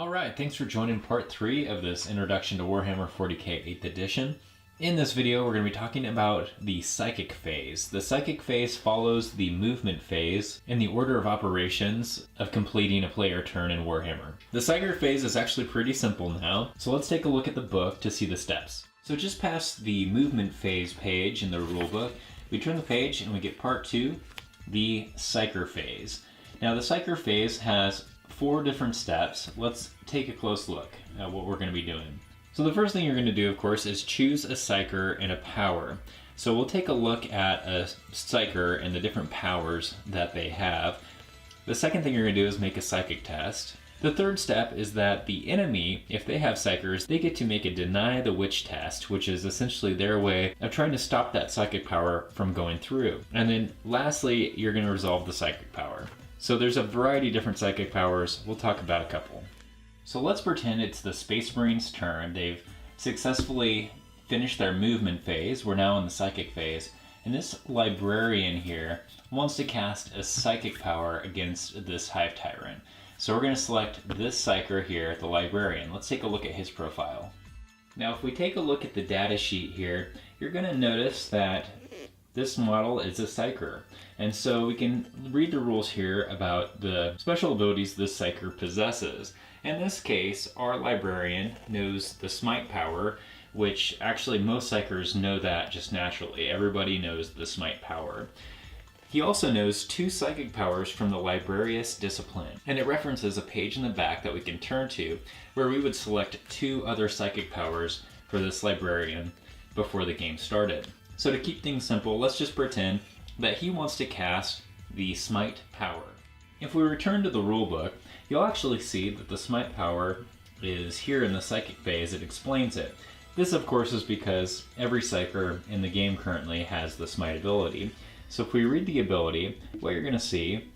Alright, thanks for joining part 3 of this introduction to Warhammer 40k 8th edition. In this video we're going to be talking about the psychic phase. The psychic phase follows the movement phase in the order of operations of completing a player turn in Warhammer. The psychic phase is actually pretty simple now, so let's take a look at the book to see the steps. So just past the movement phase page in the rulebook, we turn the page and we get part 2, the psyker phase. Now the psyker phase has 4 different steps. Let's take a close look at what we're going to be doing. So the first thing you're going to do, of course, is choose a psyker and a power. So we'll take a look at a psyker and the different powers that they have. The second thing you're going to do is make a psychic test. The third step is that the enemy, if they have psychers, they get to make a deny the witch test, which is essentially their way of trying to stop that psychic power from going through. And then lastly, you're going to resolve the psychic power. So there's a variety of different psychic powers. We'll talk about a couple. So let's pretend it's the Space Marines' turn. They've successfully finished their movement phase. We're now in the psychic phase. And this librarian here wants to cast a psychic power against this Hive Tyrant. So we're going to select this psyker here, the librarian. Let's take a look at his profile. Now if we take a look at the data sheet here, you're going to notice that this model is a psyker. And so we can read the rules here about the special abilities this psyker possesses. In this case, our librarian knows the Smite Power, which actually most psychers know that just naturally. Everybody knows the Smite Power. He also knows 2 psychic powers from the Librarius Discipline, and it references a page in the back that we can turn to where we would select 2 other psychic powers for this librarian before the game started. So to keep things simple, let's just pretend that he wants to cast the Smite Power. If we return to the rulebook, you'll actually see that the Smite Power is here in the psychic phase. It explains it. This of course is because every psyker in the game currently has the Smite ability. So if we read the ability, what you're going to see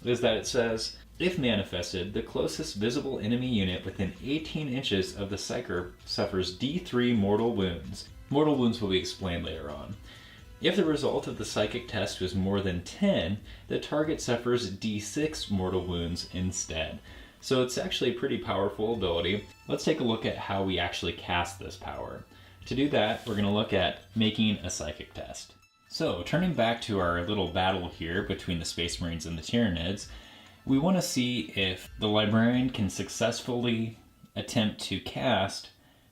is that it says, if manifested, the closest visible enemy unit within 18 inches of the psyker suffers D3 mortal wounds. Mortal wounds will be explained later on. If the result of the psychic test was more than 10, the target suffers D6 mortal wounds instead. So it's actually a pretty powerful ability. Let's take a look at how we actually cast this power. To do that, we're going to look at making a psychic test. So turning back to our little battle here between the Space Marines and the Tyranids, we want to see if the librarian can successfully attempt to cast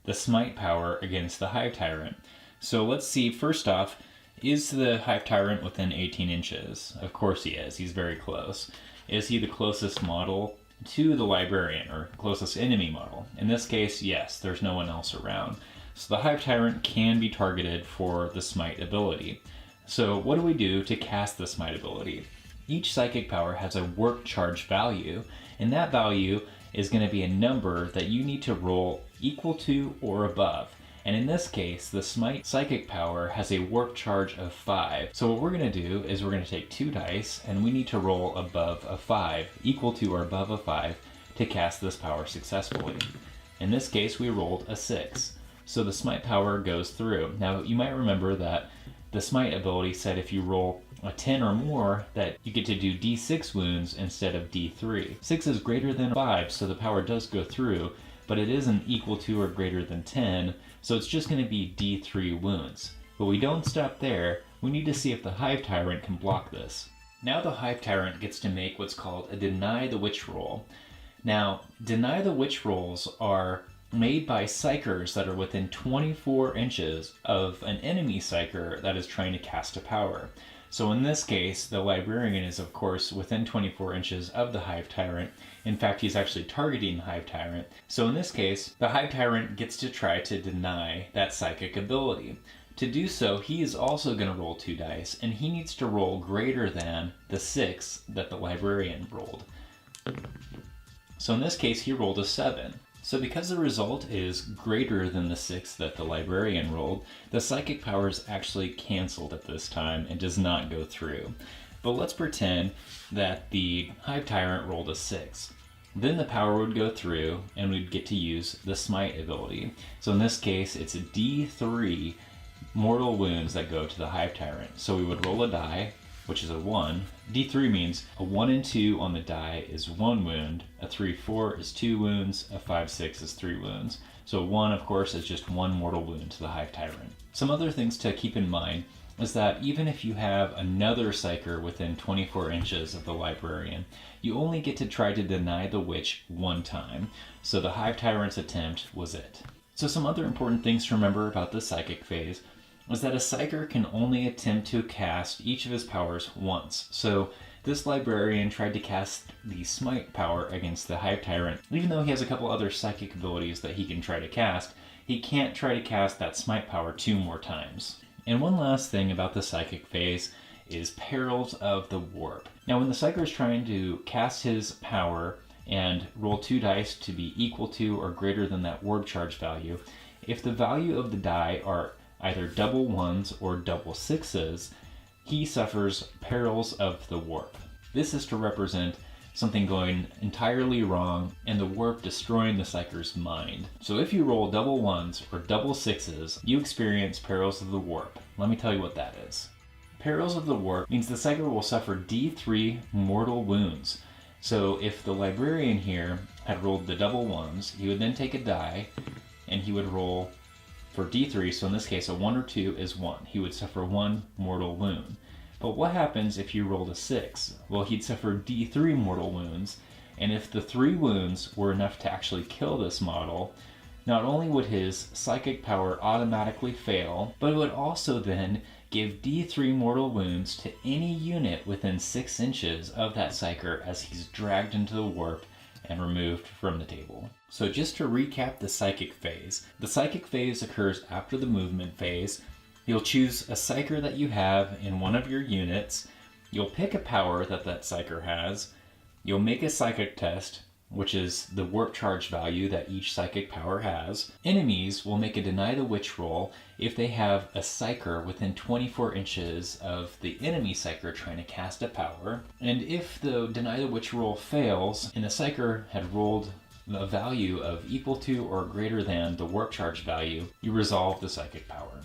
the Smite Power against the Hive Tyrant. So let's see, first off, is the Hive Tyrant within 18 inches? Of course he is. He's very close. Is he the closest model to the librarian, or closest enemy model? In this case, yes, there's no one else around. So the Hive Tyrant can be targeted for the Smite ability. So what do we do to cast the Smite ability? Each psychic power has a work charge value, and that value is going to be a number that you need to roll equal to or above. And in this case, the Smite psychic power has a work charge of 5. So what we're going to do is we're going to take 2 dice and we need to roll above a 5, equal to or above a 5, to cast this power successfully. In this case, we rolled a 6. So the Smite power goes through. Now you might remember that the Smite ability said if you roll a 10 or more that you get to do D6 wounds instead of D3. 6 is greater than 5, so the power does go through, but it isn't equal to or greater than 10, so it's just going to be D3 wounds. But we don't stop there. We need to see if the Hive Tyrant can block this. Now the Hive Tyrant gets to make what's called a Deny the Witch roll. Now, Deny the Witch rolls are made by psychers that are within 24 inches of an enemy psyker that is trying to cast a power. So in this case, the librarian is of course within 24 inches of the Hive Tyrant. In fact, he's actually targeting the Hive Tyrant. So in this case, the Hive Tyrant gets to try to deny that psychic ability. To do so, he is also going to roll 2 dice, and he needs to roll greater than the 6 that the librarian rolled. So in this case, he rolled a 7. So because the result is greater than the 6 that the librarian rolled, the psychic power is actually canceled at this time and does not go through. But let's pretend that the Hive Tyrant rolled a 6. Then the power would go through and we'd get to use the Smite ability. So in this case, it's a D3 mortal wounds that go to the Hive Tyrant. So we would roll a die, which is a 1. D3 means a 1 and 2 on the die is 1 wound, a 3-4 is 2 wounds, a 5-6 is 3 wounds. So 1, of course, is just 1 mortal wound to the Hive Tyrant. Some other things to keep in mind is that even if you have another Psyker within 24 inches of the Librarian, you only get to try to deny the Witch one time. So the Hive Tyrant's attempt was it. So some other important things to remember about the Psychic phase is that a Psyker can only attempt to cast each of his powers once. So this Librarian tried to cast the Smite Power against the Hive Tyrant. Even though he has a couple other psychic abilities that he can try to cast, he can't try to cast that Smite Power 2 more times. And one last thing about the Psychic phase is Perils of the Warp. Now when the Psyker is trying to cast his power and roll 2 dice to be equal to or greater than that warp charge value, if the value of the die are either double 1s or double 6s, he suffers Perils of the Warp. This is to represent something going entirely wrong and the warp destroying the Psyker's mind. So if you roll double 1s or double 6s, you experience Perils of the Warp. Let me tell you what that is. Perils of the Warp means the Psyker will suffer D3 mortal wounds. So if the Librarian here had rolled the double 1s, he would then take a die and he would roll for D3, so in this case a 1 or 2 is 1. He would suffer 1 mortal wound. But what happens if you rolled a 6? Well, he'd suffer D3 mortal wounds, and if the 3 wounds were enough to actually kill this model, not only would his psychic power automatically fail, but it would also then give D3 mortal wounds to any unit within 6 inches of that Psyker as he's dragged into the warp and removed from the table. So just to recap the Psychic phase. The Psychic phase occurs after the movement phase. You'll choose a Psyker that you have in one of your units. You'll pick a power that Psyker has. You'll make a Psychic test, which is the warp charge value that each Psychic power has. Enemies will make a Deny the Witch roll if they have a Psyker within 24 inches of the enemy Psyker trying to cast a power. And if the Deny the Witch roll fails and the Psyker had rolled a value of equal to or greater than the warp charge value, you resolve the Psychic power.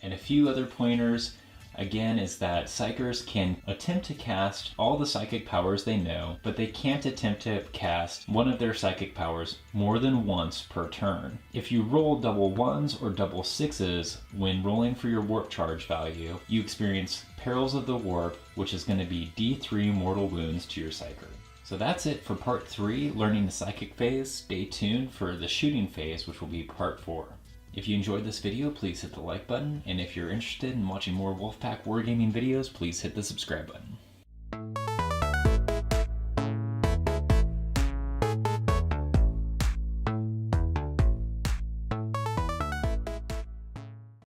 And a few other pointers, again, is that Psykers can attempt to cast all the psychic powers they know, but they can't attempt to cast one of their psychic powers more than once per turn. If you roll double 1s or double 6s when rolling for your warp charge value, you experience Perils of the Warp, which is going to be D3 mortal wounds to your Psyker. So that's it for part 3, learning the Psychic phase. Stay tuned for the shooting phase, which will be part 4. If you enjoyed this video, please hit the like button, and if you're interested in watching more Wolfpack Wargaming videos, please hit the subscribe button.